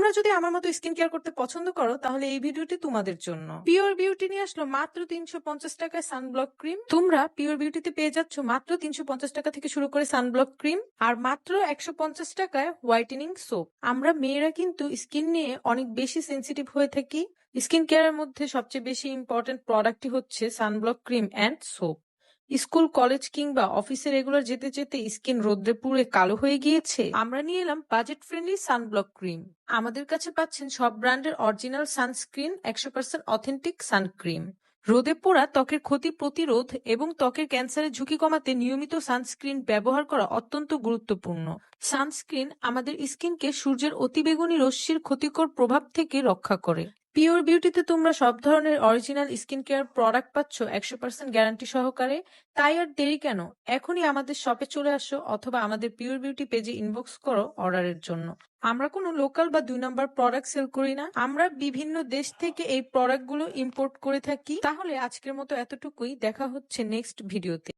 তোমরা যদি আমার মতো স্কিন কেয়ার করতে পছন্দ করো তাহলে এই ভিডিওটি তোমাদের জন্য। পিওর বিউটি নিয়ে আসলো মাত্র 350 টাকায় সানব্লক ক্রিম। তোমরা পিওর বিউটিতে পেয়ে যাচ্ছ মাত্র 350 টাকা থেকে শুরু করে সানব্লক ক্রিম আর মাত্র 150 টাকায় হোয়াইটেনিং সোপ। আমরা মেয়েরা কিন্তু স্কিন নিয়ে অনেক বেশি সেন্সিটিভ হয়ে থাকি। স্কিন কেয়ারের মধ্যে সবচেয়ে বেশি ইম্পর্টেন্ট প্রোডাক্টই হচ্ছে sunblock cream and soap. School, college কিংবা অফিসে রেগুলার যেতে যেতে স্কিন রোদ্রে পুড়ে কালো হয়ে গিয়েছে? আমরা নিয়ে এলাম বাজেট ফ্রেন্ডলি সানব্লক ক্রিম। আমাদের কাছে পাচ্ছেন সব ব্র্যান্ডের অরিজিনাল সানস্ক্রিন, 100% অথেন্টিক সানক্রিম। রোদে পোড়া ত্বকের ক্ষতি প্রতিরোধ এবং ত্বকের ক্যান্সারের ঝুঁকি কমাতে নিয়মিত সানস্ক্রিন ব্যবহার করা অত্যন্ত গুরুত্বপূর্ণ। সানস্ক্রিন আমাদের স্কিনকে সূর্যের অতিবেগুনি রশ্মির ক্ষতিকর প্রভাব থেকে রক্ষা করে। পিওর বিউটিতে তোমরা সব ধরনের অরিজিনাল স্কিন কেয়ার প্রোডাক্ট পাচ্ছ 100% গ্যারান্টি সহকারে। তাই আর দেরি কেন, এখনই আমাদের শপে চলে আসো অথবা আমাদের পিওর বিউটি পেজে ইনবক্স করো অর্ডারের জন্য। আমরা কোনো লোকাল বা 2 নাম্বার প্রোডাক্ট সেল করি না, আমরা বিভিন্ন দেশ থেকে এই প্রোডাক্টগুলো ইম্পোর্ট করে থাকি। তাহলে আজকের মতো এতটুকুই, দেখা হচ্ছে নেক্সট ভিডিওতে।